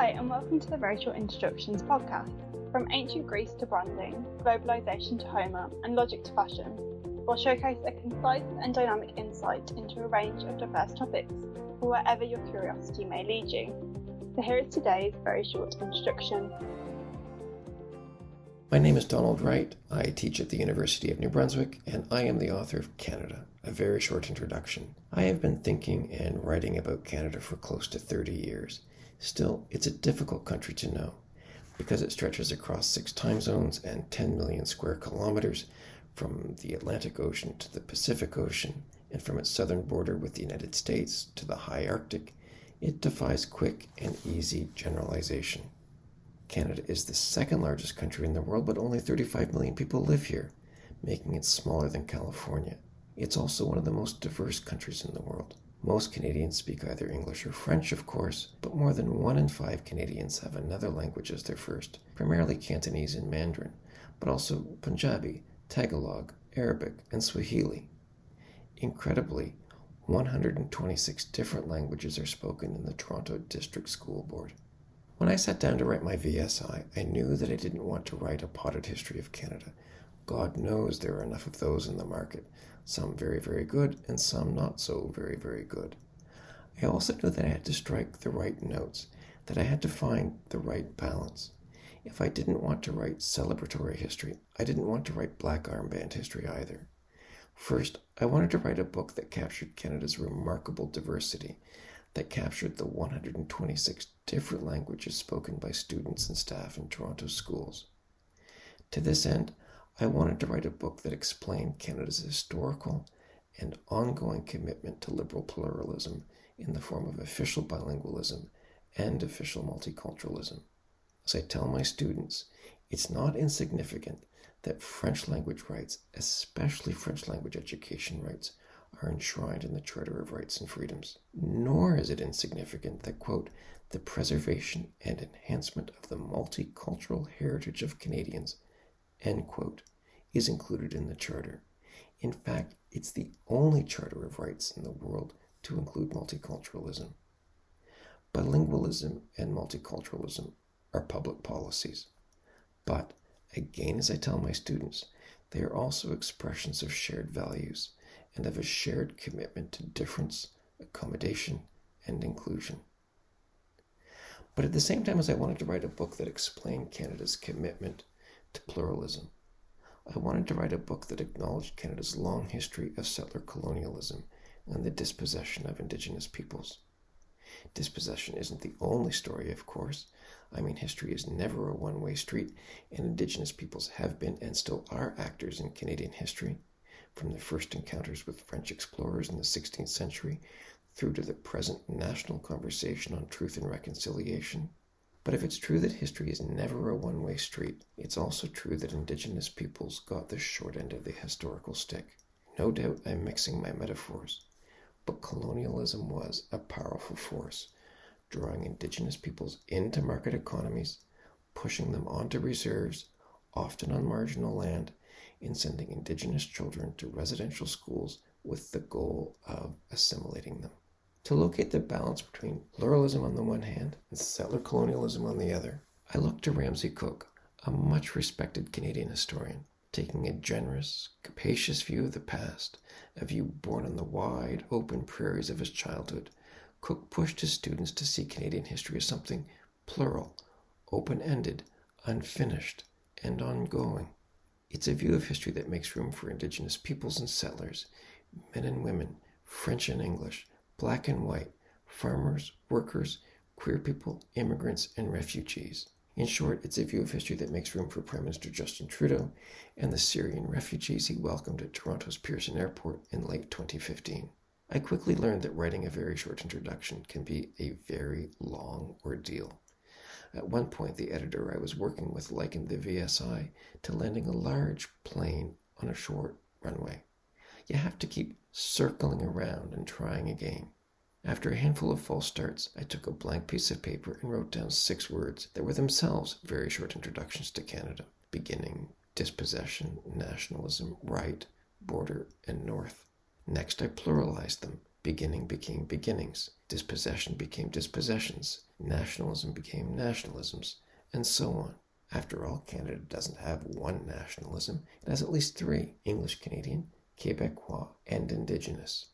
Hi, and welcome to the Racial Introductions podcast. From ancient Greece to branding, globalisation to Homer, and logic to fashion, we'll showcase a concise and dynamic insight into a range of diverse topics for wherever your curiosity may lead you. So here is today's very short introduction. My name is Donald Wright. I teach at the University of New Brunswick, and I am the author of Canada, a very short introduction. I have been thinking and writing about Canada for close to 30 years. Still, it's a difficult country to know because it stretches across 6 time zones and 10 million square kilometers from the Atlantic Ocean to the Pacific Ocean, and from its southern border with the United States to the high Arctic. It defies quick and easy generalization. Canada is the second largest country in the world, but only 35 million people live here, making it smaller than California. It's also one of the most diverse countries in the world. Most Canadians speak either English or French, of course, but more than 1 in 5 Canadians have another language as their first, primarily Cantonese and Mandarin, but also Punjabi, Tagalog, Arabic, and Swahili. Incredibly, 126 different languages are spoken in the Toronto District School Board. When I sat down to write my VSI, I knew that I didn't want to write a potted history of Canada. God knows there are enough of those in the market, some very, very good, and some not so very, very good. I also knew that I had to strike the right notes, that I had to find the right balance. If I didn't want to write celebratory history, I didn't want to write black armband history either. First, I wanted to write a book that captured Canada's remarkable diversity, that captured the 126 different languages spoken by students and staff in Toronto schools. To this end, I wanted to write a book that explained Canada's historical and ongoing commitment to liberal pluralism in the form of official bilingualism and official multiculturalism. As I tell my students, it's not insignificant that French language rights, especially French language education rights, are enshrined in the Charter of Rights and Freedoms. Nor is it insignificant that, quote, the preservation and enhancement of the multicultural heritage of Canadians, end quote, is included in the Charter. In fact, it's the only Charter of Rights in the world to include multiculturalism. Bilingualism and multiculturalism are public policies. But, again, as I tell my students, they are also expressions of shared values and of a shared commitment to difference, accommodation, and inclusion. But at the same time as I wanted to write a book that explained Canada's commitment to pluralism, I wanted to write a book that acknowledged Canada's long history of settler colonialism and the dispossession of Indigenous peoples. Dispossession isn't the only story, of course. History is never a one-way street, and Indigenous peoples have been and still are actors in Canadian history, from the first encounters with French explorers in the 16th century through to the present national conversation on truth and reconciliation. But if it's true that history is never a one-way street, it's also true that Indigenous peoples got the short end of the historical stick. No doubt I'm mixing my metaphors, but colonialism was a powerful force, drawing Indigenous peoples into market economies, pushing them onto reserves, often on marginal land, and sending Indigenous children to residential schools with the goal of assimilating them. To locate the balance between pluralism on the one hand and settler colonialism on the other, I looked to Ramsay Cook, a much respected Canadian historian. Taking a generous, capacious view of the past, a view born on the wide, open prairies of his childhood, Cook pushed his students to see Canadian history as something plural, open-ended, unfinished, and ongoing. It's a view of history that makes room for Indigenous peoples and settlers, men and women, French and English, black and white, farmers, workers, queer people, immigrants, and refugees. In short, it's a view of history that makes room for Prime Minister Justin Trudeau and the Syrian refugees he welcomed at Toronto's Pearson Airport in late 2015. I quickly learned that writing a very short introduction can be a very long ordeal. At one point, the editor I was working with likened the VSI to landing a large plane on a short runway. You have to keep circling around and trying again. After a handful of false starts, I took a blank piece of paper and wrote down 6 words that were themselves very short introductions to Canada, beginning dispossession, nationalism, right, border, and north. Next, I pluralized them, beginning became beginnings, dispossession became dispossessions, nationalism became nationalisms, and so on. After all, Canada doesn't have one nationalism. It has at least three: English Canadian, Quebecois, and Indigenous.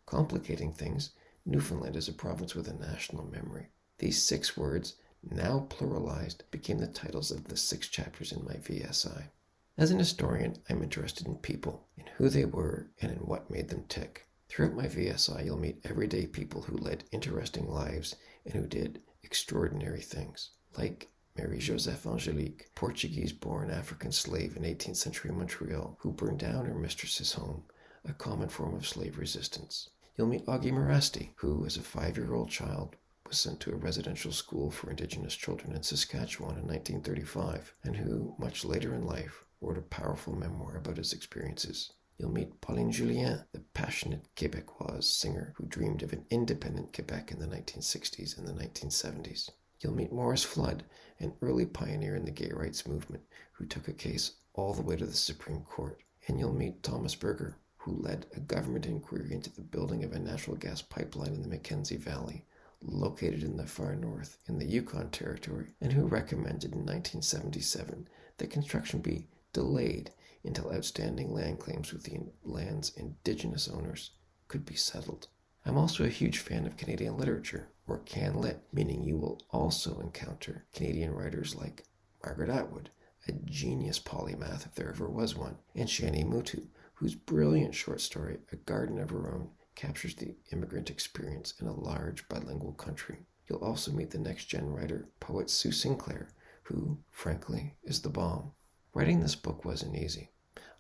Complicating things, Newfoundland is a province with a national memory. These 6 words, now pluralized, became the titles of the 6 chapters in my VSI. As an historian, I'm interested in people, in who they were, and in what made them tick. Throughout my VSI, you'll meet everyday people who led interesting lives and who did extraordinary things, like Marie-Joseph Angelique, Portuguese-born African slave in 18th century Montreal, who burned down her mistress's home, a common form of slave resistance. You'll meet Augie Morasti, who, as a 5-year-old child, was sent to a residential school for Indigenous children in Saskatchewan in 1935, and who, much later in life, wrote a powerful memoir about his experiences. You'll meet Pauline Julien, the passionate Quebecoise singer who dreamed of an independent Quebec in the 1960s and the 1970s. You'll meet Morris Flood, an early pioneer in the gay rights movement who took a case all the way to the Supreme Court. And you'll meet Thomas Berger, who led a government inquiry into the building of a natural gas pipeline in the Mackenzie Valley, located in the far north in the Yukon Territory, and who recommended in 1977 that construction be delayed until outstanding land claims with the land's Indigenous owners could be settled. I'm also a huge fan of Canadian literature, or Can-Lit, meaning you will also encounter Canadian writers like Margaret Atwood, a genius polymath if there ever was one, and Shani Mutu, whose brilliant short story, A Garden of Her Own, captures the immigrant experience in a large bilingual country. You'll also meet the next-gen writer, poet Sue Sinclair, who, frankly, is the bomb. Writing this book wasn't easy.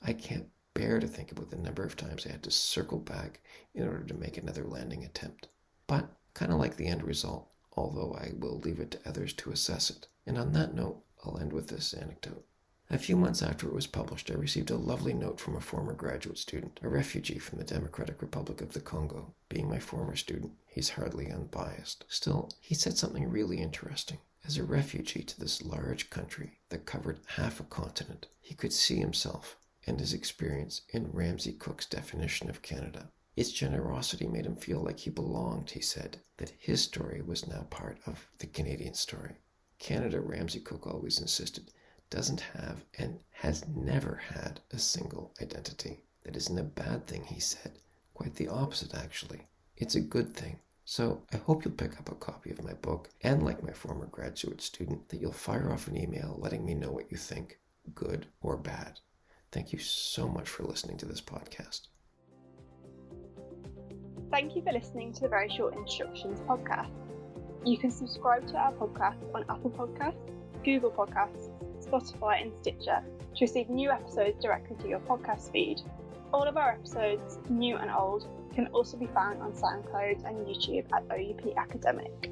I can't bear to think about the number of times I had to circle back in order to make another landing attempt. But, kind of like the end result, although I will leave it to others to assess it. And on that note, I'll end with this anecdote. A few months after it was published, I received a lovely note from a former graduate student, a refugee from the Democratic Republic of the Congo. Being my former student, he's hardly unbiased. Still, he said something really interesting. As a refugee to this large country that covered half a continent, he could see himself and his experience in Ramsay Cook's definition of Canada. Its generosity made him feel like he belonged, he said, that his story was now part of the Canadian story. Canada, Ramsay Cook always insisted, doesn't have and has never had a single identity. That isn't a bad thing, he said. Quite the opposite, actually. It's a good thing. So I hope you'll pick up a copy of my book, and like my former graduate student, that you'll fire off an email letting me know what you think, good or bad. Thank you so much for listening to this podcast. Thank you for listening to the Very Short Instructions podcast. You can subscribe to our podcast on Apple Podcasts, Google Podcasts, Spotify and Stitcher to receive new episodes directly to your podcast feed. All of our episodes, new and old, can also be found on SoundCloud and YouTube at OUP Academic.